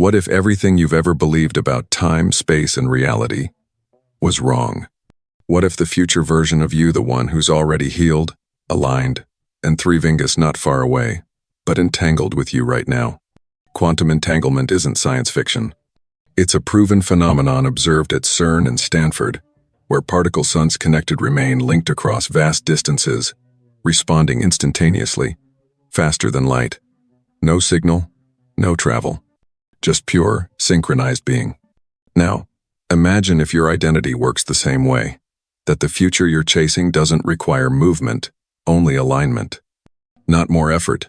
What if everything you've ever believed about time, space, and reality was wrong? What if the future version of you, the one who's already healed, aligned, and thriving, is not far away, but entangled with you right now? Quantum entanglement isn't science fiction. It's a proven phenomenon observed at CERN and Stanford, where particle suns connected remain linked across vast distances, responding instantaneously, faster than light. No signal, no travel. Just pure, synchronized being. Now, imagine if your identity works the same way, that the future you're chasing doesn't require movement, only alignment. Not more effort,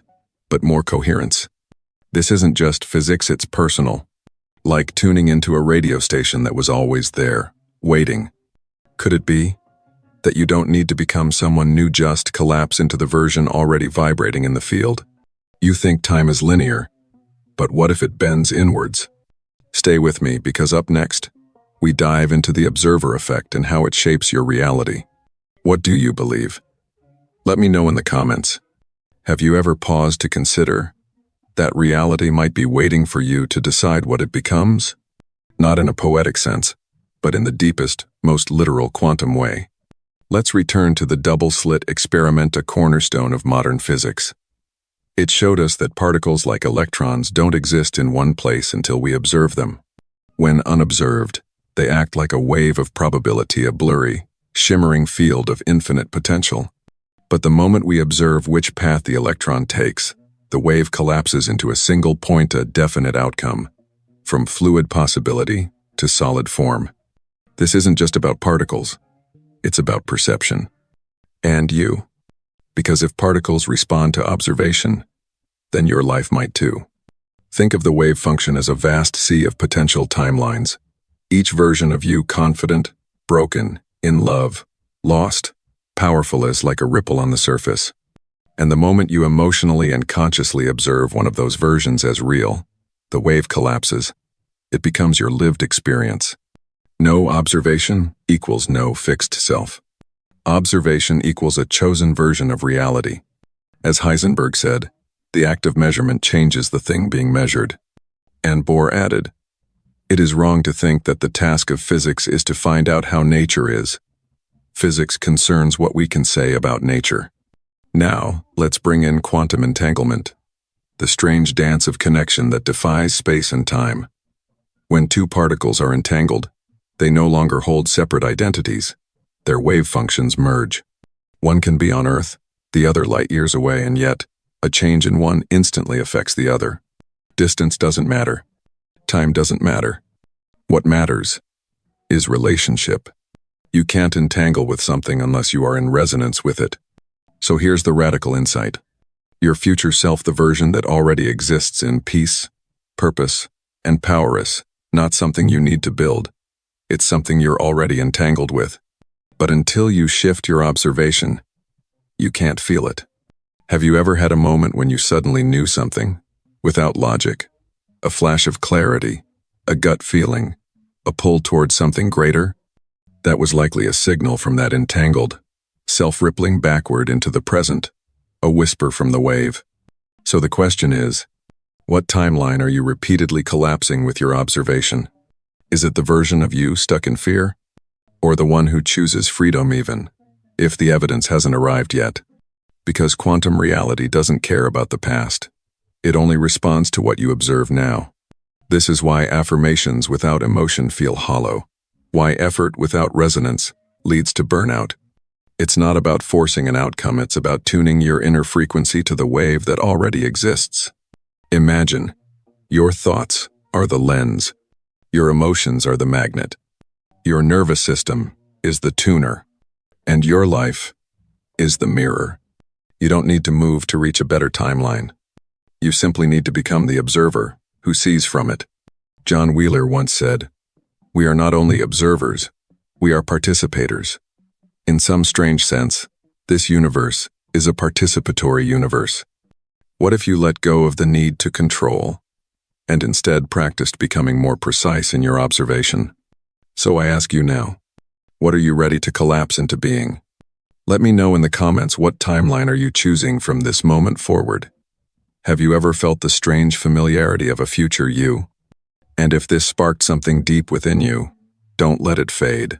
but more coherence. This isn't just physics, it's personal. Like tuning into a radio station that was always there, waiting. Could it be that you don't need to become someone new, just collapse into the version already vibrating in the field? You think time is linear, but what if it bends inwards? Stay with me, because up next, we dive into the observer effect and how it shapes your reality. What do you believe? Let me know in the comments. Have you ever paused to consider that reality might be waiting for you to decide what it becomes? Not in a poetic sense, but in the deepest, most literal quantum way. Let's return to the double-slit experiment, a cornerstone of modern physics. It showed us that particles like electrons don't exist in one place until we observe them. When unobserved, they act like a wave of probability, a blurry, shimmering field of infinite potential. But the moment we observe which path the electron takes, the wave collapses into a single point, a definite outcome, from fluid possibility to solid form. This isn't just about particles, it's about perception. And you. Because if particles respond to observation, then your life might too. Think of the wave function as a vast sea of potential timelines. Each version of you, confident, broken, in love, lost, powerful, is like a ripple on the surface. And the moment you emotionally and consciously observe one of those versions as real, the wave collapses. It becomes your lived experience. No observation equals no fixed self. Observation equals a chosen version of reality. As Heisenberg said, the act of measurement changes the thing being measured. And Bohr added, it is wrong to think that the task of physics is to find out how nature is. Physics concerns what we can say about nature. Now, let's bring in quantum entanglement, the strange dance of connection that defies space and time. When two particles are entangled, they no longer hold separate identities. Their wave functions merge. One can be on Earth, the other light years away, and yet, a change in one instantly affects the other. Distance doesn't matter. Time doesn't matter. What matters is relationship. You can't entangle with something unless you are in resonance with it. So here's the radical insight. Your future self, the version that already exists in peace, purpose, and power, is not something you need to build. It's something you're already entangled with. But until you shift your observation, you can't feel it. Have you ever had a moment when you suddenly knew something, without logic? A flash of clarity, a gut feeling, a pull towards something greater? That was likely a signal from that entangled, self-rippling backward into the present, a whisper from the wave. So the question is, what timeline are you repeatedly collapsing with your observation? Is it the version of you stuck in fear? Or the one who chooses freedom, even if the evidence hasn't arrived yet? Because quantum reality doesn't care about the past. It only responds to what you observe now. This is why affirmations without emotion feel hollow. Why effort without resonance leads to burnout. It's not about forcing an outcome, it's about tuning your inner frequency to the wave that already exists. Imagine, your thoughts are the lens. Your emotions are the magnet. Your nervous system is the tuner. And your life is the mirror. You don't need to move to reach a better timeline. You simply need to become the observer who sees from it. John Wheeler once said, "We are not only observers, we are participators." In some strange sense, this universe is a participatory universe. What if you let go of the need to control and instead practiced becoming more precise in your observation? So I ask you now, what are you ready to collapse into being? Let me know in the comments, what timeline are you choosing from this moment forward? Have you ever felt the strange familiarity of a future you? And if this sparked something deep within you, don't let it fade.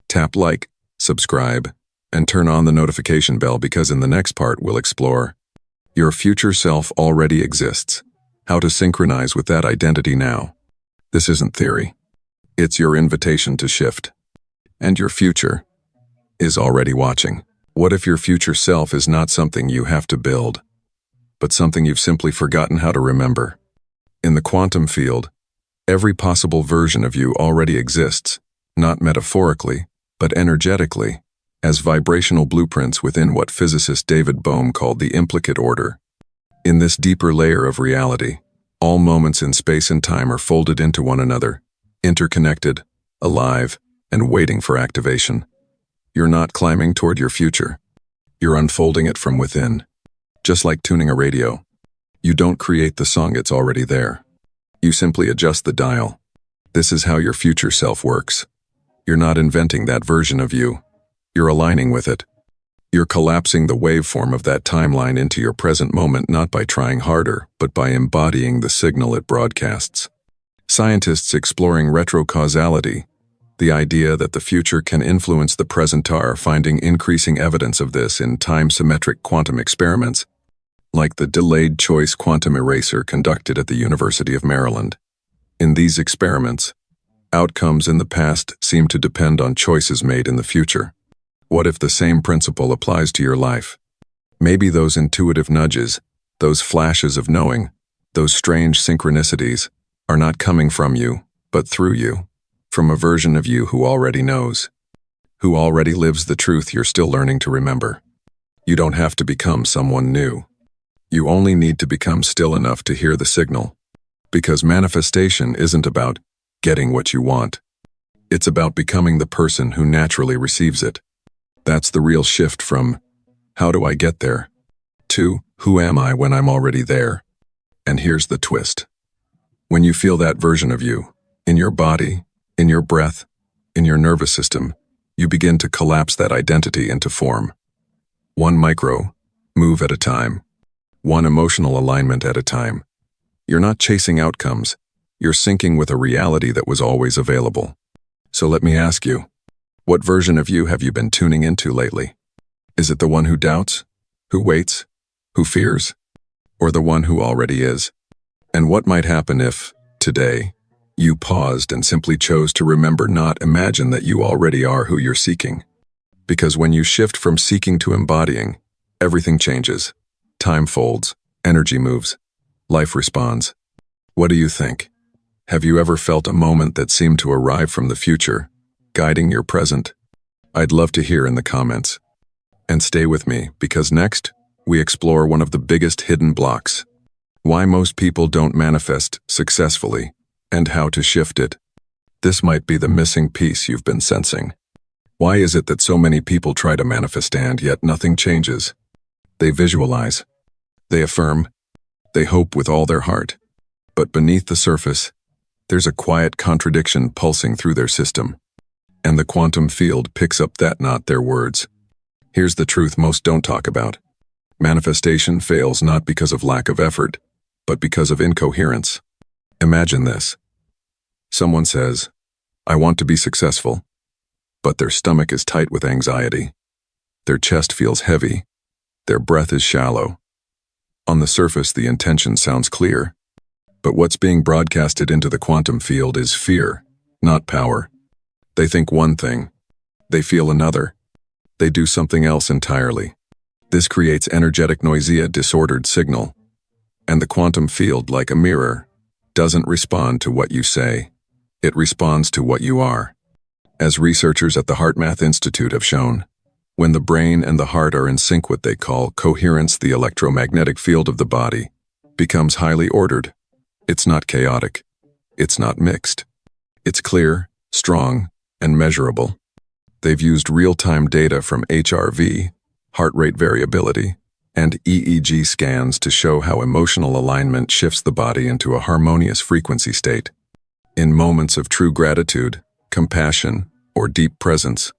Tap like, subscribe, and turn on the notification bell, because in the next part we'll explore your future self already exists. How to synchronize with that identity now. This isn't theory. It's your invitation to shift. And your future is already watching. What if your future self is not something you have to build, but something you've simply forgotten how to remember? In the quantum field, every possible version of you already exists, not metaphorically, but energetically, as vibrational blueprints within what physicist David Bohm called the implicate order. In this deeper layer of reality, all moments in space and time are folded into one another, interconnected, alive, and waiting for activation. You're not climbing toward your future. You're unfolding it from within. Just like tuning a radio. You don't create the song, it's already there. You simply adjust the dial. This is how your future self works. You're not inventing that version of you. You're aligning with it. You're collapsing the waveform of that timeline into your present moment, not by trying harder, but by embodying the signal it broadcasts. Scientists exploring retrocausality, the idea that the future can influence the present, are finding increasing evidence of this in time-symmetric quantum experiments, like the delayed choice quantum eraser conducted at the University of Maryland. In these experiments, outcomes in the past seem to depend on choices made in the future. What if the same principle applies to your life? Maybe those intuitive nudges, those flashes of knowing, those strange synchronicities, are not coming from you, but through you, from a version of you who already knows, who already lives the truth you're still learning to remember. You don't have to become someone new. You only need to become still enough to hear the signal, because manifestation isn't about getting what you want. It's about becoming the person who naturally receives it. That's the real shift from, how do I get there, to, who am I when I'm already there? And here's the twist. When you feel that version of you, in your body, in your breath, in your nervous system, you begin to collapse that identity into form. One micro move at a time. One emotional alignment at a time. You're not chasing outcomes. You're syncing with a reality that was always available. So let me ask you, what version of you have you been tuning into lately? Is it the one who doubts, who waits, who fears, or the one who already is? And what might happen if, today, you paused and simply chose to remember, not imagine, that you already are who you're seeking? Because when you shift from seeking to embodying, everything changes. Time folds, energy moves, life responds. What do you think? Have you ever felt a moment that seemed to arrive from the future, guiding your present? I'd love to hear in the comments. And stay with me, because next, we explore one of the biggest hidden blocks. Why most people don't manifest successfully, and how to shift it. This might be the missing piece you've been sensing. Why is it that so many people try to manifest and yet nothing changes? They visualize, they affirm, they hope with all their heart. But beneath the surface, there's a quiet contradiction pulsing through their system. And the quantum field picks up that, not their words. Here's the truth most don't talk about. Manifestation fails not because of lack of effort, but because of incoherence. Imagine this. Someone says, I want to be successful, but their stomach is tight with anxiety. Their chest feels heavy. Their breath is shallow. On the surface, the intention sounds clear, but what's being broadcasted into the quantum field is fear, not power. They think one thing, they feel another, they do something else entirely. This creates energetic nausea, disordered signal, and the quantum field, like a mirror, doesn't respond to what you say, it responds to what you are. As researchers at the HeartMath Institute have shown, when the brain and the heart are in sync, what they call coherence, the electromagnetic field of the body becomes highly ordered. It's not chaotic. It's not mixed. It's clear, strong, and measurable. They've used real-time data from HRV, heart rate variability, and EEG scans to show how emotional alignment shifts the body into a harmonious frequency state. In moments of true gratitude, compassion, or deep presence,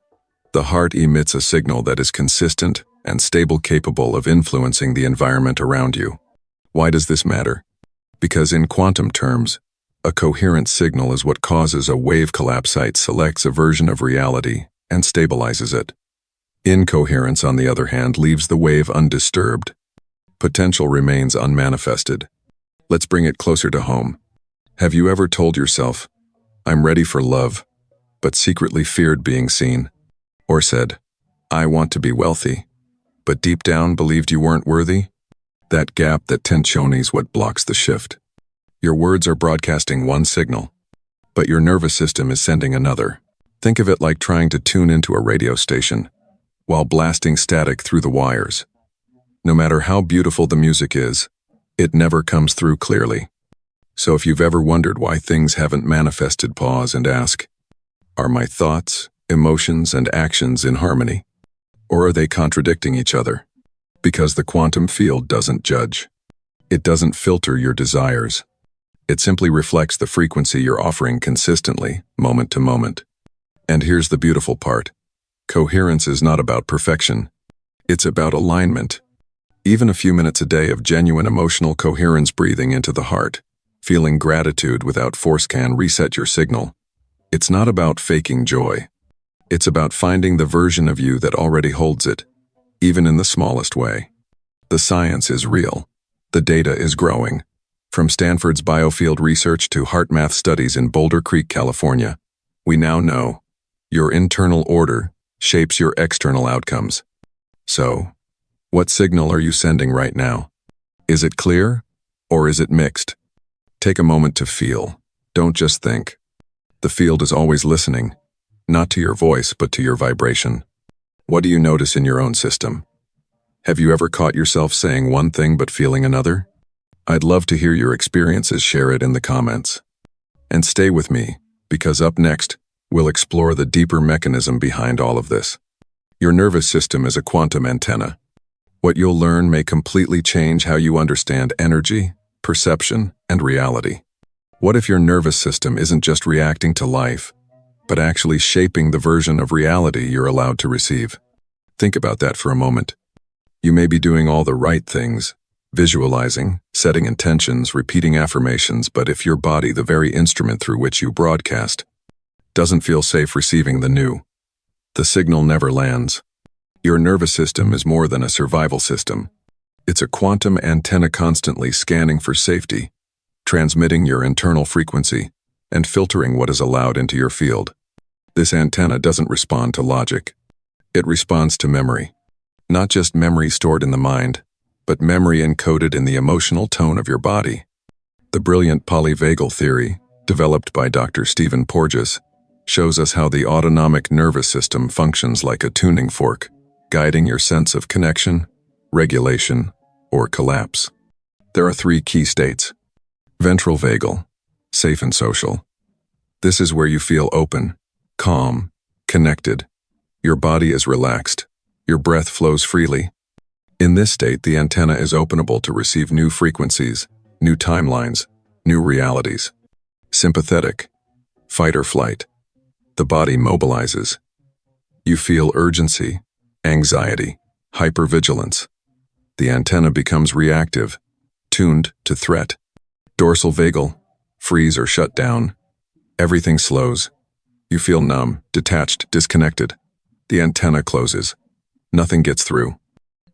the heart emits a signal that is consistent and stable, capable of influencing the environment around you. Why does this matter? Because in quantum terms, A coherent signal is what causes a wave collapse. It selects a version of reality and stabilizes it. Incoherence, on the other hand, leaves the wave undisturbed. Potential remains unmanifested. Let's bring it closer to home. Have you ever told yourself, "I'm ready for love," but secretly feared being seen? Or said, "I want to be wealthy," but deep down believed you weren't worthy? That gap, that tension, is what blocks the shift. Your words are broadcasting one signal, but your nervous system is sending another. Think of it like trying to tune into a radio station while blasting static through the wires. No matter how beautiful the music is, it never comes through clearly. So if you've ever wondered why things haven't manifested, pause and ask, are my thoughts, emotions, and actions in harmony? Or are they contradicting each other? Because the quantum field doesn't judge. It doesn't filter your desires. It simply reflects the frequency you're offering consistently, moment to moment. And here's the beautiful part. Coherence is not about perfection. It's about alignment. Even a few minutes a day of genuine emotional coherence, breathing into the heart, feeling gratitude without force, can reset your signal. It's not about faking joy. It's about finding the version of you that already holds it, even in the smallest way. The science is real. The data is growing. From Stanford's biofield research to HeartMath studies in Boulder Creek, California, we now know your internal order shapes your external outcomes. So, what signal are you sending right now? Is it clear, or is it mixed? Take a moment to feel. Don't just think. The field is always listening, not to your voice, but to your vibration. What do you notice in your own system? Have you ever caught yourself saying one thing but feeling another? I'd love to hear your experiences. Share it in the comments. And stay with me, because up next, we'll explore the deeper mechanism behind all of this. Your nervous system is a quantum antenna. What you'll learn may completely change how you understand energy, perception, and reality. What if your nervous system isn't just reacting to life, but actually shaping the version of reality you're allowed to receive? Think about that for a moment. You may be doing all the right things, visualizing, setting intentions, repeating affirmations, but if your body, the very instrument through which you broadcast, doesn't feel safe receiving the new, the signal never lands. Your nervous system is more than a survival system. It's a quantum antenna, constantly scanning for safety, transmitting your internal frequency, and filtering what is allowed into your field. This antenna doesn't respond to logic. It responds to memory. Not just memory stored in the mind, but memory encoded in the emotional tone of your body. The brilliant Polyvagal Theory, developed by Dr. Stephen Porges, shows us how the autonomic nervous system functions like a tuning fork, guiding your sense of connection, regulation, or collapse. There are 3 key states. Ventral vagal, safe and social. This is where you feel open, calm, connected. Your body is relaxed. Your breath flows freely. In this state, the antenna is openable to receive new frequencies, new timelines, new realities. Sympathetic, fight or flight. The body mobilizes. You feel urgency, anxiety, hypervigilance. The antenna becomes reactive, tuned to threat. Dorsal vagal, freeze or shut down. Everything slows. You feel numb, detached, disconnected. The antenna closes. Nothing gets through.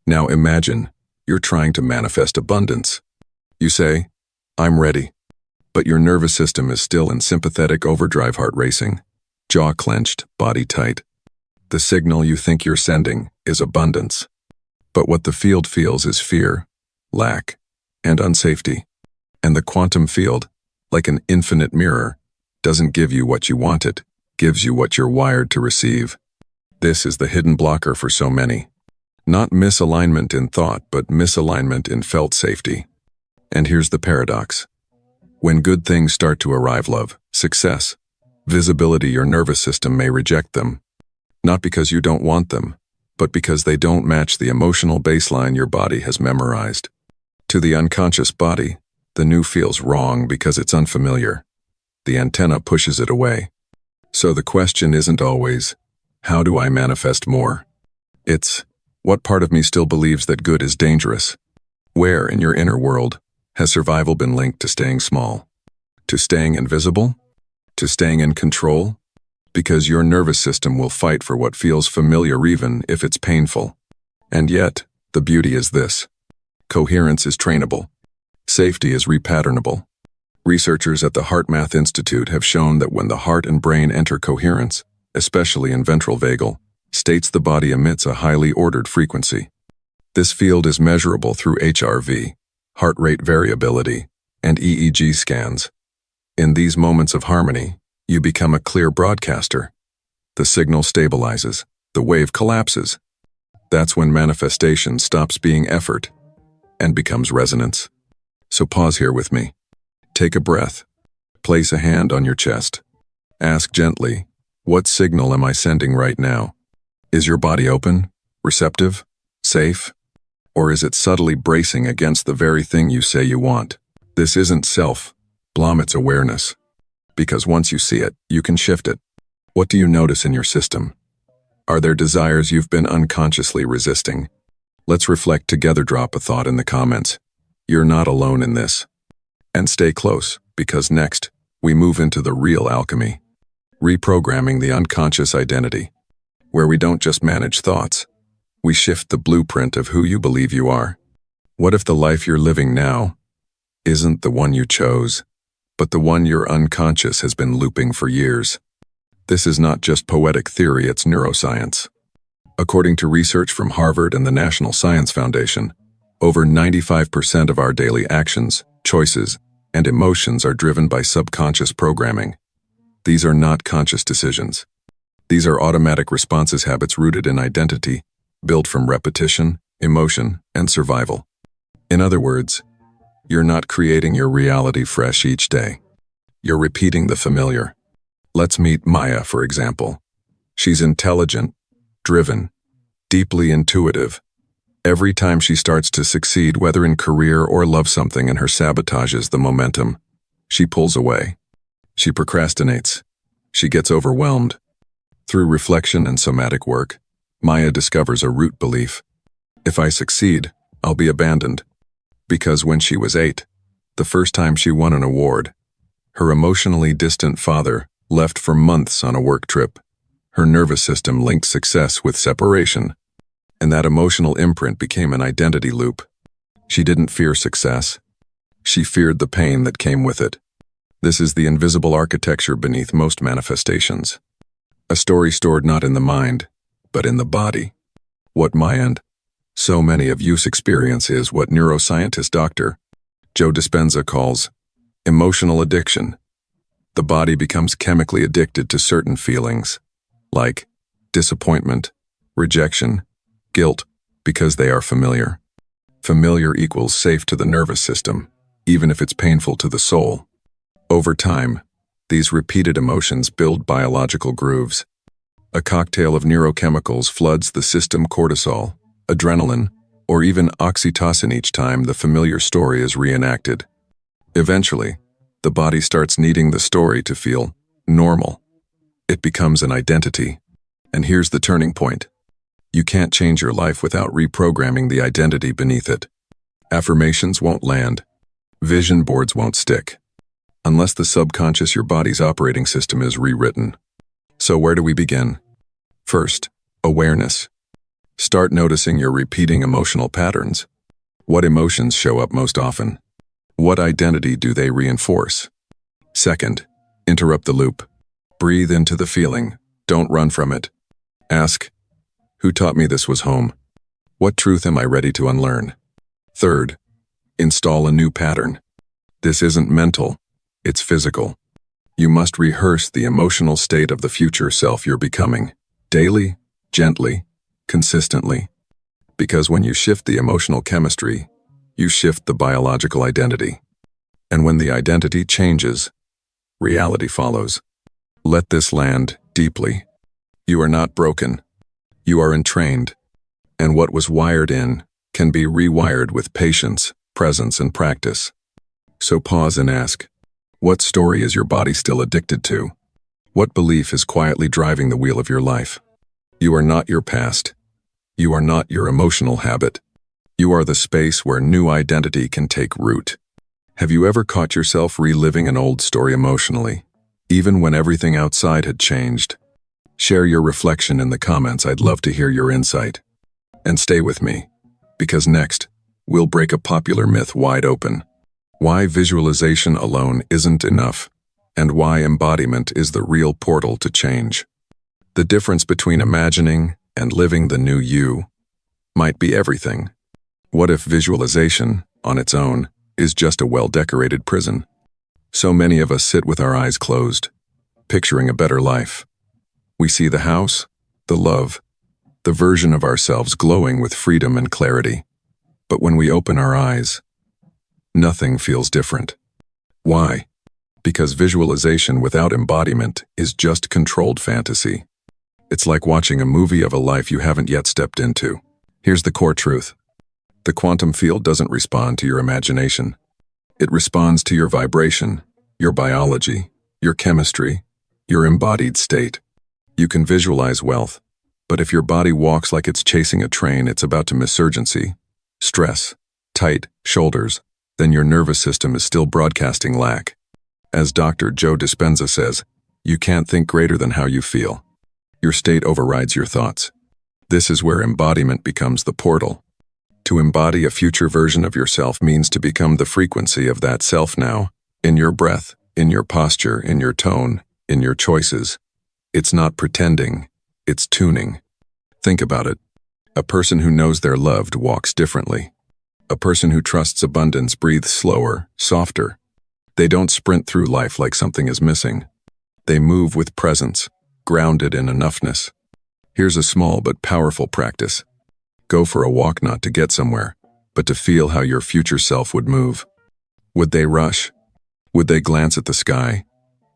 Now imagine you're trying to manifest abundance. You say, "I'm ready," but your nervous system is still in sympathetic overdrive, heart racing, jaw clenched, body tight. The signal you think you're sending is abundance. But what the field feels is fear, lack, and unsafety. And the quantum field, like an infinite mirror, doesn't give you what you want, it gives you what you're wired to receive. This is the hidden blocker for so many. Not misalignment in thought, but misalignment in felt safety. And here's the paradox. When good things start to arrive, love, success, visibility, your nervous system may reject them. Not because you don't want them, but because they don't match the emotional baseline your body has memorized. To the unconscious body, the new feels wrong because it's unfamiliar. The antenna pushes it away. So the question isn't always, how do I manifest more? It's, what part of me still believes that good is dangerous? Where in your inner world has survival been linked to staying small? To staying invisible? To staying in control? Because your nervous system will fight for what feels familiar even if it's painful. And yet, the beauty is this. Coherence is trainable. Safety is repatternable. Researchers at the HeartMath Institute have shown that when the heart and brain enter coherence, especially in ventral vagal, states the body emits a highly ordered frequency. This field is measurable through HRV, heart rate variability, and EEG scans. In these moments of harmony, you become a clear broadcaster. The signal stabilizes, the wave collapses. That's when manifestation stops being effort and becomes resonance. So pause here with me. Take a breath. Place a hand on your chest. Ask gently, what signal am I sending right now? Is your body open, receptive, safe? Or is it subtly bracing against the very thing you say you want? This isn't self-blame, it's awareness. Because once you see it, you can shift it. What do you notice in your system? Are there desires you've been unconsciously resisting? Let's reflect together. Drop a thought in the comments. You're not alone in this. And stay close, because next, we move into the real alchemy. Reprogramming the unconscious identity, where we don't just manage thoughts. We shift the blueprint of who you believe you are. What if the life you're living now isn't the one you chose, but the one your unconscious has been looping for years? This is not just poetic theory, it's neuroscience. According to research from Harvard and the National Science Foundation, over 95% of our daily actions, choices, and emotions are driven by subconscious programming. These are not conscious decisions. These are automatic responses, habits rooted in identity, built from repetition, emotion, and survival. In other words, you're not creating your reality fresh each day. You're repeating the familiar. Let's meet Maya, for example. She's intelligent, driven, deeply intuitive. Every time she starts to succeed, whether in career or love something, and her sabotages the momentum, she pulls away. She procrastinates. She gets overwhelmed. Through reflection and somatic work, Maya discovers a root belief. If I succeed, I'll be abandoned. Because when she was 8, the first time she won an award, her emotionally distant father left for months on a work trip. Her nervous system linked success with separation, and that emotional imprint became an identity loop. She didn't fear success. She feared the pain that came with it. This is the invisible architecture beneath most manifestations. A story stored not in the mind, but in the body. What Maya and so many of you's experience is what neuroscientist Dr. Joe Dispenza calls emotional addiction. The body becomes chemically addicted to certain feelings, like disappointment, rejection, guilt, because they are familiar. Familiar equals safe to the nervous system, even if it's painful to the soul. Over time, these repeated emotions build biological grooves. A cocktail of neurochemicals floods the system: cortisol, adrenaline, or even oxytocin each time the familiar story is reenacted. Eventually, the body starts needing the story to feel normal. It becomes an identity. And here's the turning point. You can't change your life without reprogramming the identity beneath it. Affirmations won't land. Vision boards won't stick. Unless the subconscious, your body's operating system, is rewritten. So where do we begin? First, awareness. Start noticing your repeating emotional patterns. What emotions show up most often? What identity do they reinforce? Second, interrupt the loop. Breathe into the feeling. Don't run from it. Ask, who taught me this was home? What truth am I ready to unlearn? Third, install a new pattern. This isn't mental, it's physical. You must rehearse the emotional state of the future self you're becoming, daily, gently, consistently. Because when you shift the emotional chemistry, you shift the biological identity. And when the identity changes, reality follows. Let this land deeply. You are not broken. You are entrained. And what was wired in can be rewired with patience, presence, and practice. So pause and ask, what story is your body still addicted to? What belief is quietly driving the wheel of your life? You are not your past. You are not your emotional habit. You are the space where new identity can take root. Have you ever caught yourself reliving an old story emotionally, even when everything outside had changed? Share your reflection in the comments. I'd love to hear your insight. And stay with me, because next, we'll break a popular myth wide open. Why visualization alone isn't enough, and why embodiment is the real portal to change. The difference between imagining and living the new you might be everything. What if visualization, on its own, is just a well-decorated prison? So many of us sit with our eyes closed, picturing a better life. We see the house, the love, the version of ourselves glowing with freedom and clarity. But when we open our eyes, nothing feels different. Why? Because visualization without embodiment is just controlled fantasy. It's like watching a movie of a life you haven't yet stepped into. Here's the core truth. The quantum field doesn't respond to your imagination. It responds to your vibration, your biology, your chemistry, your embodied state. You can visualize wealth, but if your body walks like it's chasing a train it's about to miss urgency, stress, tight shoulders, then your nervous system is still broadcasting lack. As Dr. Joe Dispenza says, you can't think greater than how you feel. Your state overrides your thoughts. This is where embodiment becomes the portal. To embody a future version of yourself means to become the frequency of that self now, in your breath, in your posture, in your tone, in your choices. It's not pretending, it's tuning. Think about it. A person who knows they're loved walks differently. A person who trusts abundance breathes slower, softer. They don't sprint through life like something is missing. They move with presence, grounded in enoughness. Here's a small but powerful practice. Go for a walk not to get somewhere, but to feel how your future self would move. Would they rush? Would they glance at the sky?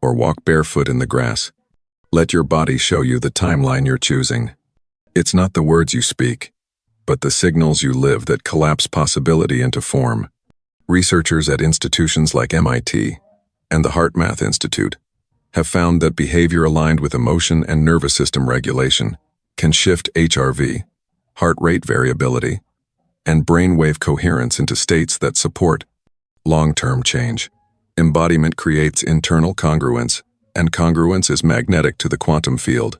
Or walk barefoot in the grass? Let your body show you the timeline you're choosing. It's not the words you speak, but the signals you live that collapse possibility into form. Researchers at institutions like MIT and the HeartMath Institute have found that behavior aligned with emotion and nervous system regulation can shift HRV, heart rate variability, and brainwave coherence into states that support long-term change. Embodiment creates internal congruence, and congruence is magnetic to the quantum field.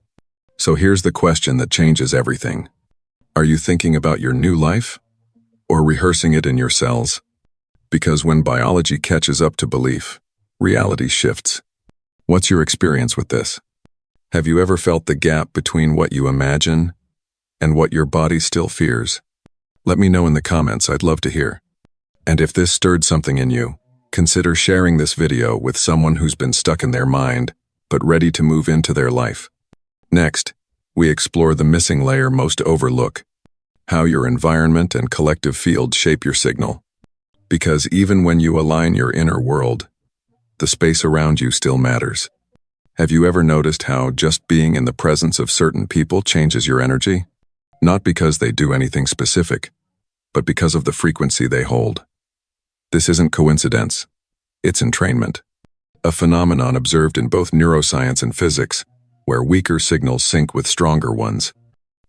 So here's the question that changes everything. Are you thinking about your new life, or rehearsing it in your cells? Because when biology catches up to belief, reality shifts. What's your experience with this? Have you ever felt the gap between what you imagine and what your body still fears? Let me know in the comments, I'd love to hear. And if this stirred something in you, consider sharing this video with someone who's been stuck in their mind, but ready to move into their life. Next, we explore the missing layer most overlook, how your environment and collective field shape your signal. Because even when you align your inner world, the space around you still matters. Have you ever noticed how just being in the presence of certain people changes your energy? Not because they do anything specific, but because of the frequency they hold. This isn't coincidence, it's entrainment. A phenomenon observed in both neuroscience and physics, where weaker signals sync with stronger ones.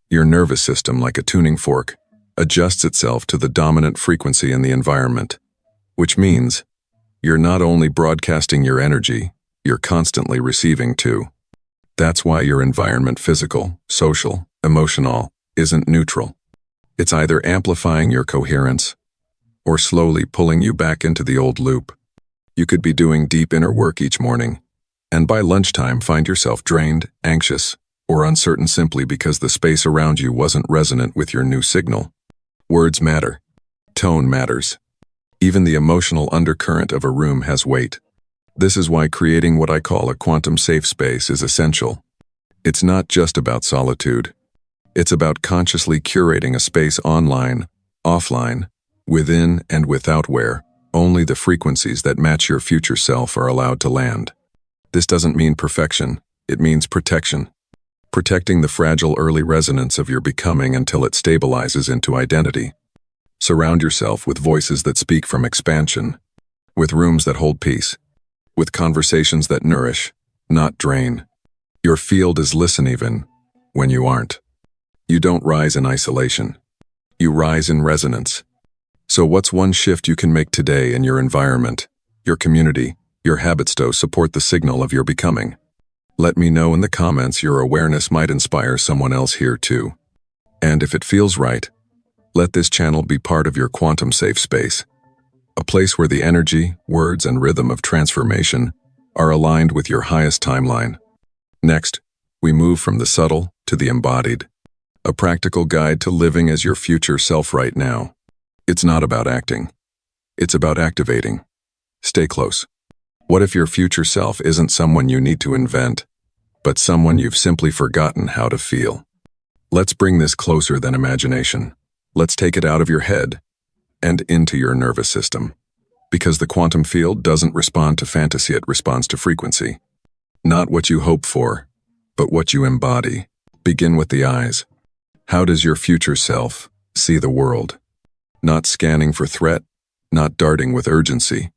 Your nervous system, like a tuning fork, adjusts itself to the dominant frequency in the environment, which means you're not only broadcasting your energy, you're constantly receiving too. That's why your environment, physical, social, emotional, isn't neutral. It's either amplifying your coherence or slowly pulling you back into the old loop. You could be doing deep inner work each morning, and by lunchtime find yourself drained, anxious, or uncertain simply because the space around you wasn't resonant with your new signal. Words matter. Tone matters. Even the emotional undercurrent of a room has weight. This is why creating what I call a quantum safe space is essential. It's not just about solitude. It's about consciously curating a space online, offline, within and without where only the frequencies that match your future self are allowed to land. This doesn't mean perfection, it means protection. Protecting the fragile early resonance of your becoming until it stabilizes into identity. Surround yourself with voices that speak from expansion, with rooms that hold peace, with conversations that nourish, not drain. Your field is listen even when you aren't. You don't rise in isolation. You rise in resonance. So what's one shift you can make today in your environment, your community, your habits to support the signal of your becoming? Let me know in the comments. Your awareness might inspire someone else here too. And if it feels right, let this channel be part of your quantum safe space, a place where the energy, words, and rhythm of transformation are aligned with your highest timeline. Next, we move from the subtle to the embodied, a practical guide to living as your future self right now. It's not about acting. It's about activating. Stay close. What if your future self isn't someone you need to invent, but someone you've simply forgotten how to feel? Let's bring this closer than imagination. Let's take it out of your head and into your nervous system. Because the quantum field doesn't respond to fantasy, it responds to frequency. Not what you hope for, but what you embody. Begin with the eyes. How does your future self see the world? Not scanning for threat, not darting with urgency,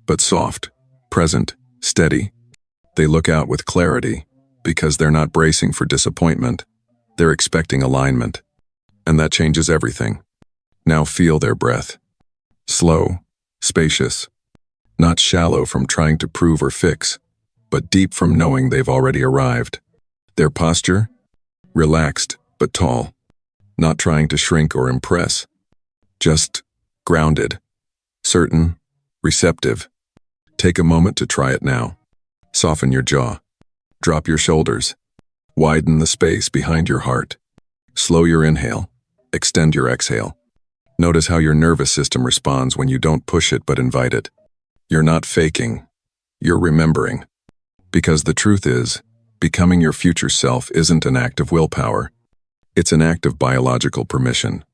but soft, present, steady. They look out with clarity because they're not bracing for disappointment. They're expecting alignment. And that changes everything. Now feel their breath. Slow, spacious, not shallow from trying to prove or fix, but deep from knowing they've already arrived. Their posture? Relaxed, but tall, not trying to shrink or impress. Just grounded, certain, receptive. Take a moment to try it now. Soften your jaw. Drop your shoulders. Widen the space behind your heart. Slow your inhale. Extend your exhale. Notice how your nervous system responds when you don't push it but invite it. You're not faking. You're remembering. Because the truth is, becoming your future self isn't an act of willpower. It's an act of biological permission.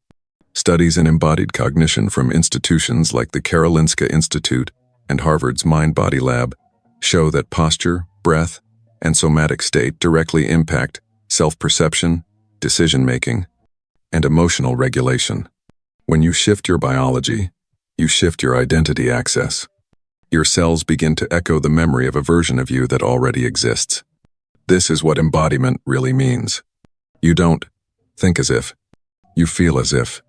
Studies in embodied cognition from institutions like the Karolinska Institute and Harvard's Mind-Body Lab show that posture, breath, and somatic state directly impact self-perception, decision-making, and emotional regulation. When you shift your biology, you shift your identity access. Your cells begin to echo the memory of a version of you that already exists. This is what embodiment really means. You don't think as if, you feel as if.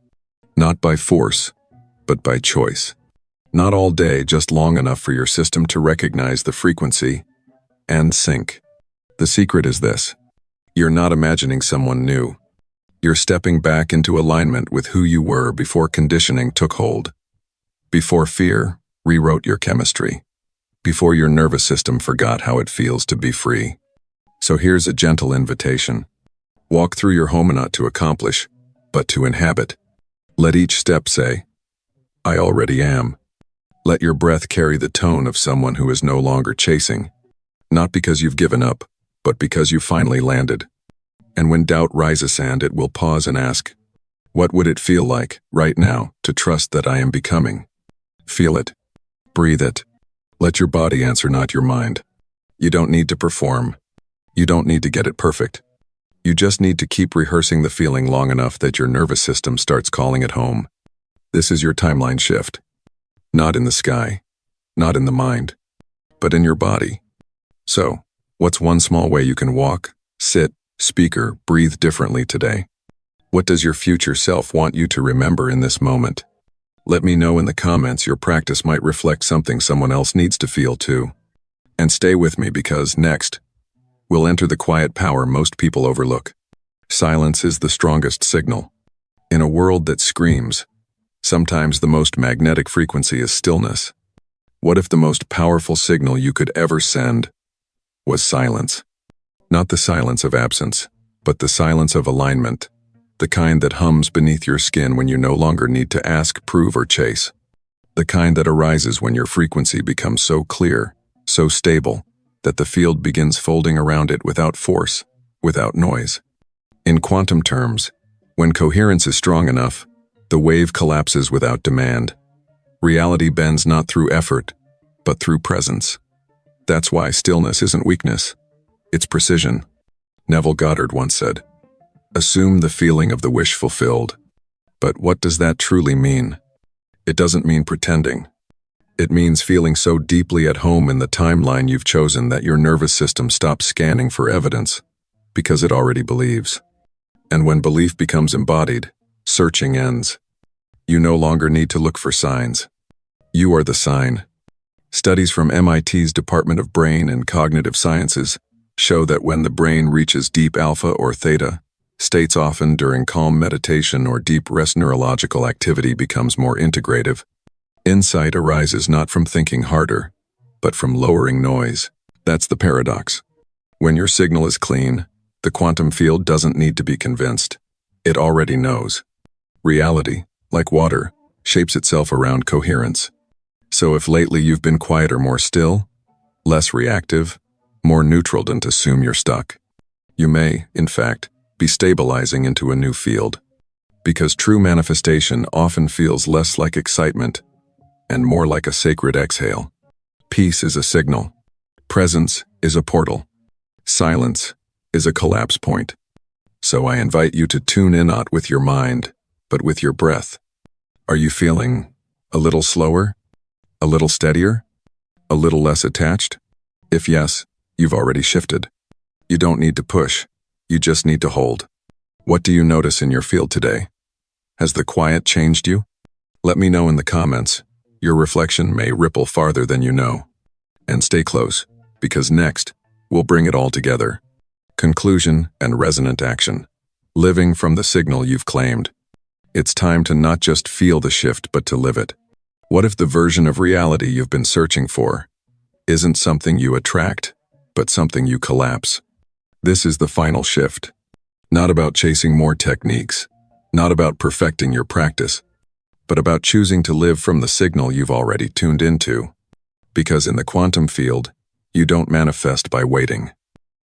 Not by force, but by choice. Not all day, just long enough for your system to recognize the frequency and sync. The secret is this: you're not imagining someone new. You're stepping back into alignment with who you were before conditioning took hold. Before fear rewrote your chemistry. Before your nervous system forgot how it feels to be free. So here's a gentle invitation. Walk through your home not to accomplish, but to inhabit. Let each step say, I already am. Let your breath carry the tone of someone who is no longer chasing. Not because you've given up, but because you finally landed. And when doubt rises, and it will pause and ask, what would it feel like, right now, to trust that I am becoming? Feel it. Breathe it. Let your body answer, not your mind. You don't need to perform. You don't need to get it perfect. You just need to keep rehearsing the feeling long enough that your nervous system starts calling it home. This is your timeline shift. Not in the sky, not in the mind, but in your body. So, what's one small way you can walk, sit, speak, or breathe differently today? What does your future self want you to remember in this moment? Let me know in the comments. Your practice might reflect something someone else needs to feel too. And stay with me, because next, we'll enter the quiet power most people overlook. Silence is the strongest signal. In a world that screams, sometimes the most magnetic frequency is stillness. What if the most powerful signal you could ever send was silence? Not the silence of absence, but the silence of alignment. The kind that hums beneath your skin when you no longer need to ask, prove, or chase. The kind that arises when your frequency becomes so clear, so stable, that the field begins folding around it without force, without noise. In quantum terms, when coherence is strong enough, the wave collapses without demand. Reality bends not through effort, but through presence. That's why stillness isn't weakness. It's precision. Neville Goddard once said, "Assume the feeling of the wish fulfilled." But what does that truly mean? It doesn't mean pretending. It means feeling so deeply at home in the timeline you've chosen that your nervous system stops scanning for evidence, because it already believes. And when belief becomes embodied, searching ends. You no longer need to look for signs. You are the sign. Studies from MIT's Department of Brain and Cognitive Sciences show that when the brain reaches deep alpha or theta states, often during calm meditation or deep rest, neurological activity becomes more integrative. Insight arises not from thinking harder, but from lowering noise. That's the paradox. When your signal is clean, the quantum field doesn't need to be convinced. It already knows. Reality, like water, shapes itself around coherence. So if lately you've been quieter, more still, less reactive, more neutral, don't assume you're stuck. You may, in fact, be stabilizing into a new field. Because true manifestation often feels less like excitement and more like a sacred exhale. Peace is a signal. Presence is a portal. Silence is a collapse point. So I invite you to tune in not with your mind, but with your breath. Are you feeling a little slower? A little steadier? A little less attached? If yes, you've already shifted. You don't need to push. You just need to hold. What do you notice in your field today? Has the quiet changed you? Let me know in the comments. Your reflection may ripple farther than you know. And stay close, because next, we'll bring it all together. Conclusion and resonant action. Living from the signal you've claimed. It's time to not just feel the shift, but to live it. What if the version of reality you've been searching for isn't something you attract, but something you collapse? This is the final shift. Not about chasing more techniques, not about perfecting your practice, but about choosing to live from the signal you've already tuned into. Because in the quantum field, you don't manifest by waiting.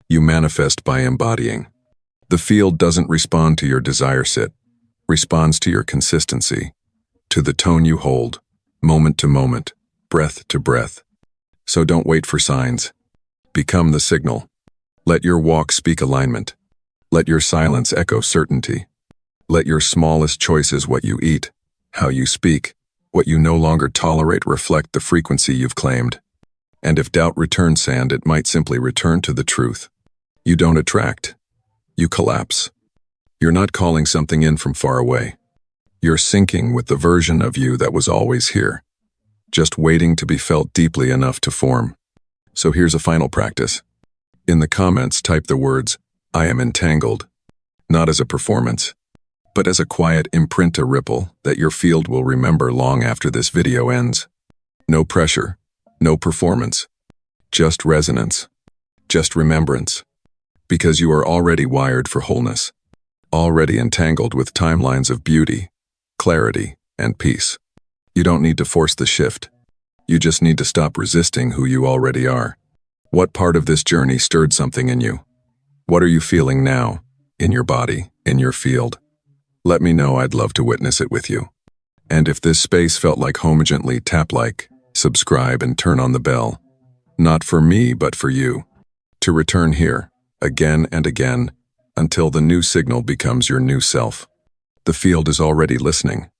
You manifest by embodying. The field doesn't respond to your desire set, responds to your consistency, to the tone you hold, moment to moment, breath to breath. So don't wait for signs. Become the signal. Let your walk speak alignment. Let your silence echo certainty. Let your smallest choices, what you eat, how you speak, what you no longer tolerate, reflect the frequency you've claimed. And if doubt returns sand, it might simply return to the truth. You don't attract. You collapse. You're not calling something in from far away. You're syncing with the version of you that was always here, just waiting to be felt deeply enough to form. So here's a final practice. In the comments, type the words, "I am entangled," not as a performance, but as a quiet imprint, a ripple that your field will remember long after this video ends. No pressure, no performance, just resonance, just remembrance. Because you are already wired for wholeness, already entangled with timelines of beauty, clarity, and peace. You don't need to force the shift. You just need to stop resisting who you already are. What part of this journey stirred something in you? What are you feeling now, in your body, in your field? Let me know, I'd love to witness it with you. And if this space felt like home, gently tap like, subscribe, and turn on the bell. Not for me, but for you. To return here, again and again, until the new signal becomes your new self. The field is already listening.